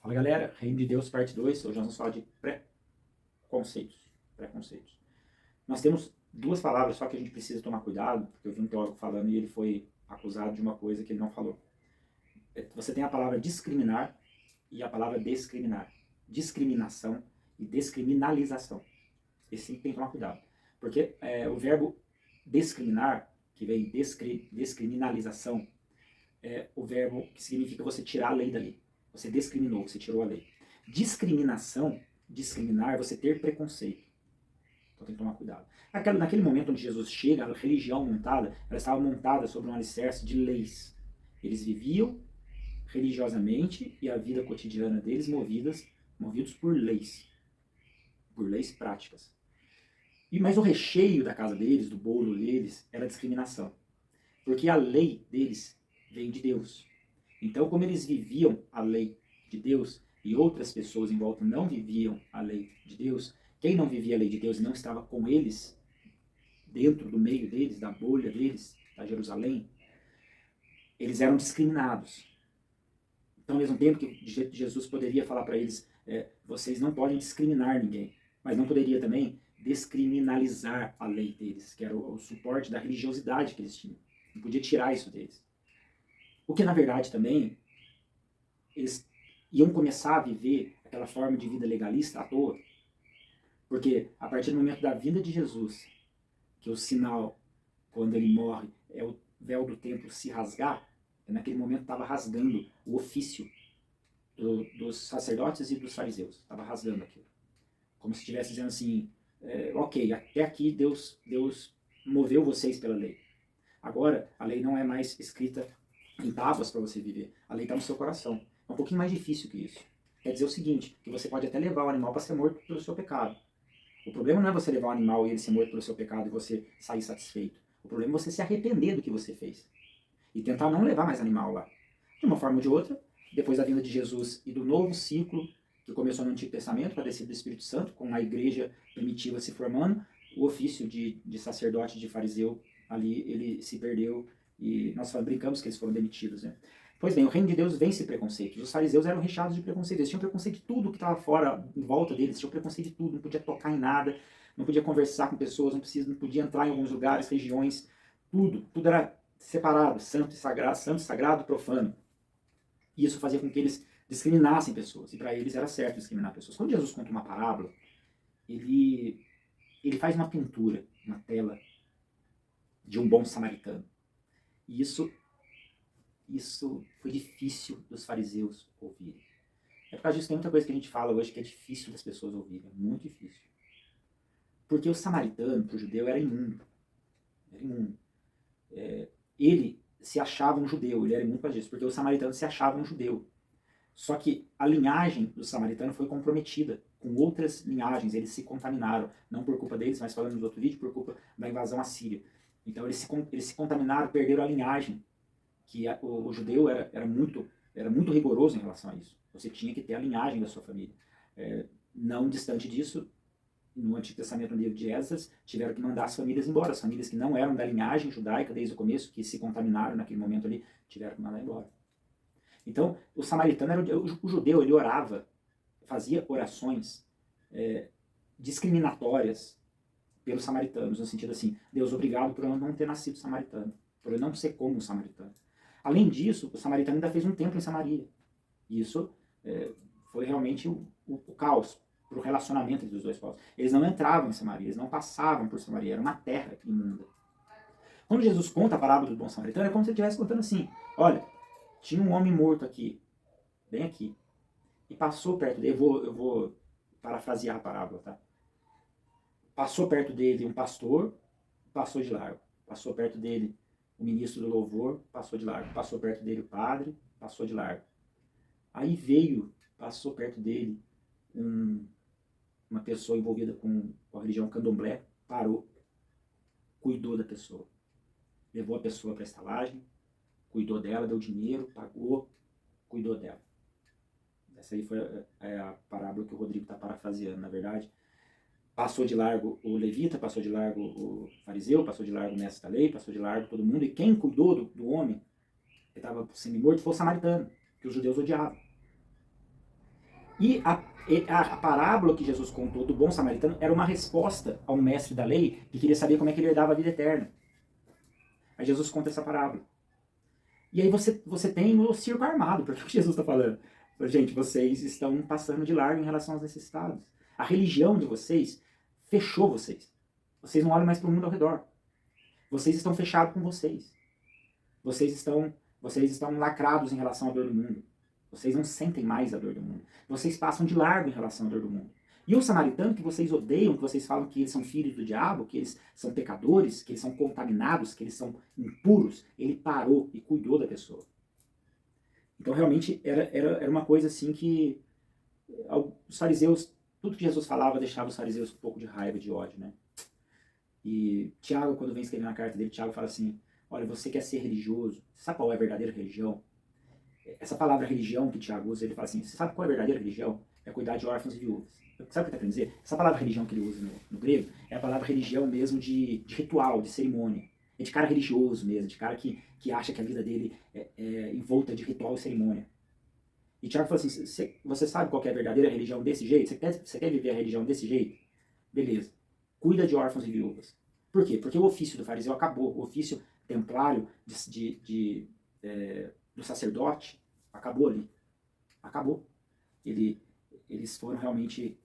Fala galera, Reino de Deus parte 2. Hoje nós vamos falar de preconceitos. Nós temos duas palavras só que a gente precisa tomar cuidado, porque eu vi um teólogo falando e ele foi acusado de uma coisa que ele não falou. Você tem a palavra discriminar e a palavra descriminar. Discriminação e descriminalização. Esse tem que tomar cuidado. Porque o verbo discriminar, que vem descriminalização, é o verbo que significa você tirar a lei dali. Você discriminou, você tirou a lei. Discriminação, discriminar, é você ter preconceito. Então tem que tomar cuidado. Naquele momento onde Jesus chega, a religião montada, ela estava montada sobre um alicerce de leis. Eles viviam religiosamente e a vida cotidiana deles movidos por leis práticas. Mas o recheio da casa deles, do bolo deles, era discriminação. Porque a lei deles vem de Deus. Então, como eles viviam a lei de Deus e outras pessoas em volta não viviam a lei de Deus, quem não vivia a lei de Deus e não estava com eles, dentro do meio deles, da bolha deles, da Jerusalém, eles eram discriminados. Então, ao mesmo tempo que Jesus poderia falar para eles, vocês não podem discriminar ninguém, mas não poderia também descriminalizar a lei deles, que era o suporte da religiosidade que eles tinham. Não podia tirar isso deles. O que, na verdade, também, eles iam começar a viver aquela forma de vida legalista à toa. Porque, a partir do momento da vinda de Jesus, que o sinal, quando ele morre, é o véu do templo se rasgar, naquele momento estava rasgando o ofício dos sacerdotes e dos fariseus. Estava rasgando aquilo. Como se estivesse dizendo assim, ok, até aqui Deus moveu vocês pela lei. Agora, a lei não é mais escrita em tábuas para você viver. A lei está no seu coração. É um pouquinho mais difícil que isso. Quer dizer o seguinte, que você pode até levar o animal para ser morto pelo seu pecado. O problema não é você levar o animal e ele ser morto pelo seu pecado e você sair satisfeito. O problema é você se arrepender do que você fez. E tentar não levar mais animal lá. De uma forma ou de outra, depois da vinda de Jesus e do novo ciclo que começou no Antigo Testamento, com a descida do Espírito Santo, com a igreja primitiva se formando, o ofício de sacerdote, de fariseu, ali ele se perdeu e nós brincamos que eles foram demitidos, né? Pois bem, o reino de Deus vence preconceitos. Os fariseus eram recheados de preconceito. Eles tinham preconceito de tudo que estava fora, em volta deles. Tinham preconceito de tudo. Não podia tocar em nada. Não podia conversar com pessoas. Não podia entrar em alguns lugares, regiões. Tudo. Tudo era separado. Santo e sagrado, profano. E isso fazia com que eles discriminassem pessoas. E para eles era certo discriminar pessoas. Quando Jesus conta uma parábola, ele faz uma pintura, uma tela de um bom samaritano. E isso foi difícil dos fariseus ouvirem. É por causa disso que tem muita coisa que a gente fala hoje que é difícil das pessoas ouvirem. É muito difícil. Porque o samaritano, para o judeu, era imundo. Era imundo. Ele se achava um judeu. Ele era imundo para isso. Porque o samaritano se achava um judeu. Só que a linhagem do samaritano foi comprometida com outras linhagens. Eles se contaminaram. Não por culpa deles, mas falando no outro vídeo, por culpa da invasão assíria. Então eles se contaminaram, perderam a linhagem. Que o judeu era muito rigoroso em relação a isso. Você tinha que ter a linhagem da sua família. Não distante disso, no Antigo Testamento, no livro de Esdras, tiveram que mandar as famílias embora. As famílias que não eram da linhagem judaica desde o começo, que se contaminaram naquele momento ali, tiveram que mandar embora. Então, o samaritano era o judeu, ele orava, fazia orações discriminatórias pelos samaritanos, no sentido assim, Deus, obrigado por eu não ter nascido samaritano, por eu não ser como um samaritano. Além disso, o samaritano ainda fez um templo em Samaria. E isso foi realmente o caos para o relacionamento entre os dois povos. Eles não entravam em Samaria, eles não passavam por Samaria, era uma terra imunda. Quando Jesus conta a parábola do bom samaritano, é como se ele estivesse contando assim, olha, tinha um homem morto aqui, bem aqui, e passou perto dele, eu vou parafrasear a parábola, tá? Passou perto dele um pastor, passou de largo. Passou perto dele o ministro do louvor, passou de largo. Passou perto dele o padre, passou de largo. Aí passou perto dele uma pessoa envolvida com a religião candomblé, parou, cuidou da pessoa. Levou a pessoa para a estalagem, cuidou dela, deu dinheiro, pagou, cuidou dela. Essa aí foi a parábola que o Rodrigo está parafraseando, na verdade. Passou de largo o levita, passou de largo o fariseu, passou de largo o mestre da lei, passou de largo todo mundo. E quem cuidou do homem que estava semi-morto foi o samaritano, que os judeus odiavam. E a parábola que Jesus contou do bom samaritano era uma resposta a um mestre da lei que queria saber como é que ele herdava a vida eterna. Aí Jesus conta essa parábola. E aí você tem o circo armado, porque o que Jesus está falando? Gente, vocês estão passando de largo em relação aos necessitados. A religião de vocês fechou vocês. Vocês não olham mais para o mundo ao redor. Vocês estão fechados com vocês. Vocês estão lacrados em relação à dor do mundo. Vocês não sentem mais a dor do mundo. Vocês passam de largo em relação à dor do mundo. E o samaritano que vocês odeiam, que vocês falam que eles são filhos do diabo, que eles são pecadores, que eles são contaminados, que eles são impuros, ele parou e cuidou da pessoa. Então realmente era uma coisa assim que os fariseus, tudo que Jesus falava deixava os fariseus com um pouco de raiva, de ódio, né? E Tiago, quando vem escrever na carta dele, Tiago fala assim, olha, você quer ser religioso, sabe qual é a verdadeira religião? Essa palavra religião que Tiago usa, ele fala assim, você sabe qual é a verdadeira religião? É cuidar de órfãos e viúvas. Sabe o que está querendo dizer? Essa palavra religião que ele usa no grego é a palavra religião mesmo de ritual, de cerimônia. É de cara religioso mesmo, de cara que acha que a vida dele é envolta de ritual e cerimônia. E Tiago fala assim, você sabe qual é a verdadeira religião desse jeito? Você quer viver a religião desse jeito? Beleza. Cuida de órfãos e viúvas. Por quê? Porque o ofício do fariseu acabou. O ofício templário do sacerdote acabou ali. Acabou. Eles foram realmente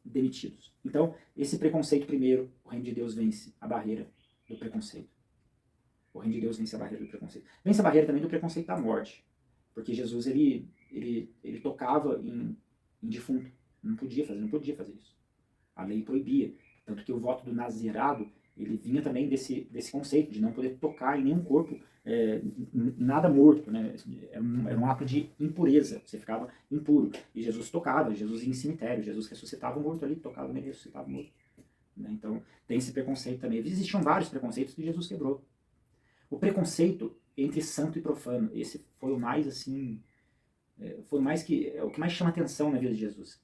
demitidos. Então, esse preconceito primeiro, o reino de Deus vence a barreira do preconceito. O reino de Deus vence a barreira do preconceito. Vence a barreira também do preconceito da morte. Porque Jesus, ele tocava em defunto. Não podia fazer isso. A lei proibia. Tanto que o voto do nazirado, ele vinha também desse conceito de não poder tocar em nenhum corpo, nada morto, né? Era um ato de impureza, você ficava impuro. E Jesus tocava, Jesus ia em cemitério, Jesus ressuscitava o morto ali, tocava nele, ressuscitava o morto. Né? Então tem esse preconceito também. Existiam vários preconceitos que Jesus quebrou. O preconceito entre santo e profano, esse foi o mais assim, foi o que mais chama atenção na vida de Jesus.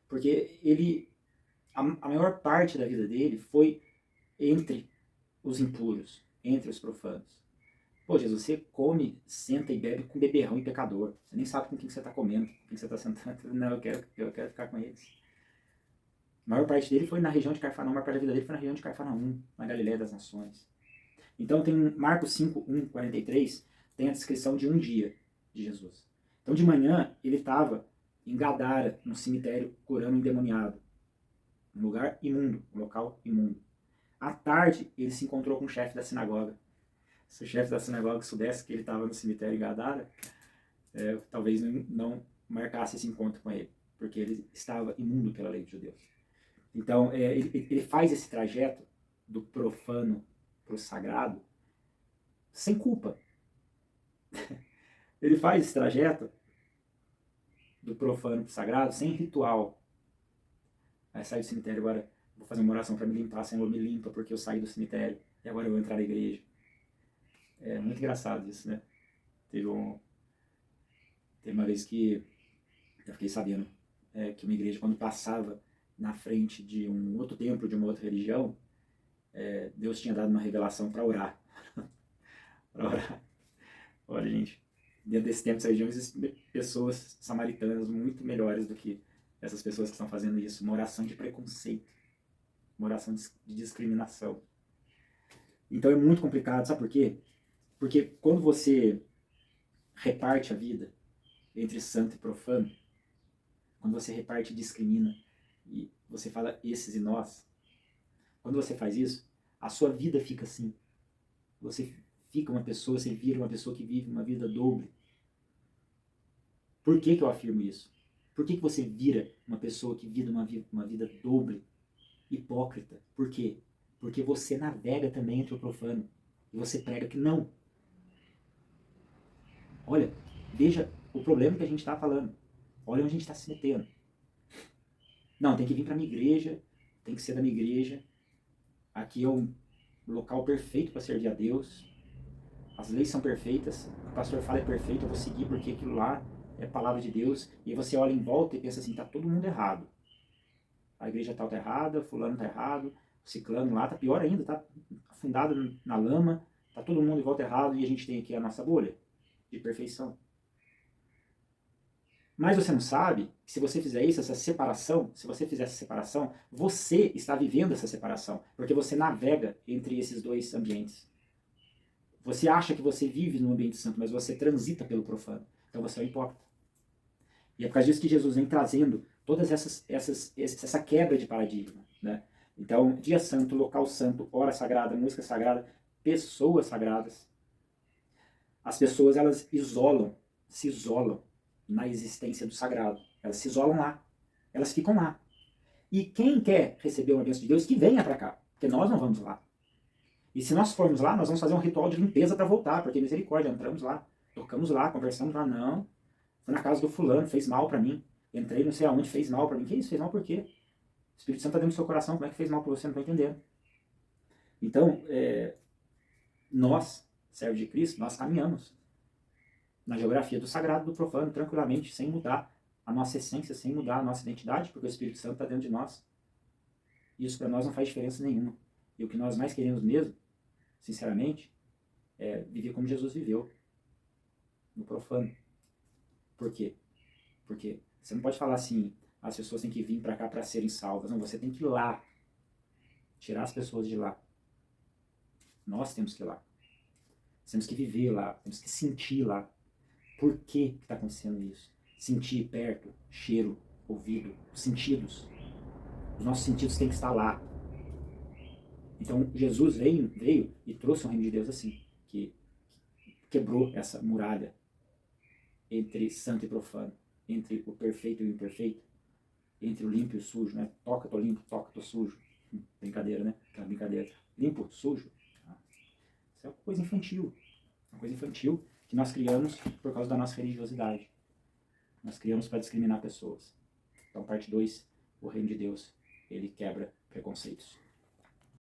Porque a maior parte da vida dele foi entre os impuros, entre os profanos. Pô, Jesus, você come, senta e bebe com beberrão e pecador. Você nem sabe com quem você está comendo, com quem você está sentando. Não, eu quero ficar com eles. A maior parte dele foi na região de Cafarnaum, a maior parte da vida dele foi na região de Cafarnaum, na Galiléia das Nações. Então tem Marcos 5, 1, 43, tem a descrição de um dia de Jesus. Então de manhã ele estava em Gadara, no cemitério, curando um endemoniado. Um lugar imundo, um local imundo. À tarde, ele se encontrou com o chefe da sinagoga. Se o chefe da sinagoga soubesse que ele estava no cemitério em Gadara, talvez não marcasse esse encontro com ele, porque ele estava imundo pela lei dos judeus. Então, ele faz esse trajeto do profano para o sagrado sem culpa. Ele faz esse trajeto do profano para o sagrado sem ritual. Aí sai do cemitério, agora vou fazer uma oração para me limpar, Senhor, me limpa porque eu saí do cemitério e agora eu vou entrar na igreja. É muito engraçado isso, né? Teve uma vez que eu fiquei sabendo que uma igreja, quando passava na frente de um outro templo, de uma outra religião, Deus tinha dado uma revelação para orar. Para orar. Olha, gente, dentro desse tempo, essa região existem pessoas samaritanas muito melhores do que essas pessoas que estão fazendo isso. Uma oração de preconceito. Uma oração de discriminação. Então é muito complicado, sabe por quê? Porque quando você reparte a vida entre santo e profano, quando você reparte e discrimina, e você fala esses e nós, quando você faz isso, a sua vida fica assim. Você fica uma pessoa, você vira uma pessoa que vive uma vida dobre. Por que eu afirmo isso? Por que você vira uma pessoa que vive uma vida dobre, hipócrita? Por quê? Porque você navega também entre o profano. E você prega que não. Olha, veja o problema que a gente está falando. Olha onde a gente está se metendo. Não, tem que vir para a minha igreja, tem que ser da minha igreja. Aqui é um local perfeito para servir a Deus. As leis são perfeitas, o pastor fala é perfeito, eu vou seguir porque aquilo lá é palavra de Deus. E aí você olha em volta e pensa assim, tá todo mundo errado. A igreja tal tá errada, fulano tá errado, o ciclano lá tá pior ainda, tá afundado na lama, tá todo mundo em volta errado e a gente tem aqui a nossa bolha de perfeição. Mas você não sabe que se você fizer isso, essa separação, se você fizer essa separação, você está vivendo essa separação, porque você navega entre esses dois ambientes. Você acha que você vive no ambiente santo, mas você transita pelo profano. Então você é um hipócrita. E é por causa disso que Jesus vem trazendo todas essa quebra de paradigma, né? Então, dia santo, local santo, hora sagrada, música sagrada, pessoas sagradas. As pessoas, elas se isolam na existência do sagrado. Elas se isolam lá. Elas ficam lá. E quem quer receber uma bênção de Deus, que venha para cá. Porque nós não vamos lá. E se nós formos lá, nós vamos fazer um ritual de limpeza para voltar. Porque misericórdia, entramos lá, tocamos lá, conversamos lá. Não, fui na casa do fulano, fez mal para mim. Entrei não sei aonde, fez mal para mim. Que isso? Fez mal por quê? O Espírito Santo está dentro do seu coração. Como é que fez mal para você? Não estou entendendo. Então, nós, servos de Cristo, nós caminhamos na geografia do sagrado e do profano, tranquilamente, sem mudar a nossa essência, sem mudar a nossa identidade, porque o Espírito Santo está dentro de nós. Isso para nós não faz diferença nenhuma. E o que nós mais queremos mesmo, sinceramente, é viver como Jesus viveu, no profano. Por quê? Porque você não pode falar assim, as pessoas têm que vir para cá para serem salvas. Não, você tem que ir lá, tirar as pessoas de lá. Nós temos que ir lá. Temos que viver lá, temos que sentir lá. Por que está acontecendo isso? Sentir perto, cheiro, ouvido, os sentidos. Os nossos sentidos têm que estar lá. Então Jesus veio e trouxe um reino de Deus assim, que quebrou essa muralha entre santo e profano, entre o perfeito e o imperfeito, entre o limpo e o sujo, né? Toca, tô limpo, toca, tô sujo. Brincadeira, né? Aquela brincadeira. Limpo, sujo. Isso é uma coisa infantil. Uma coisa infantil que nós criamos por causa da nossa religiosidade. Nós criamos para discriminar pessoas. Então, parte 2, o reino de Deus, ele quebra preconceitos.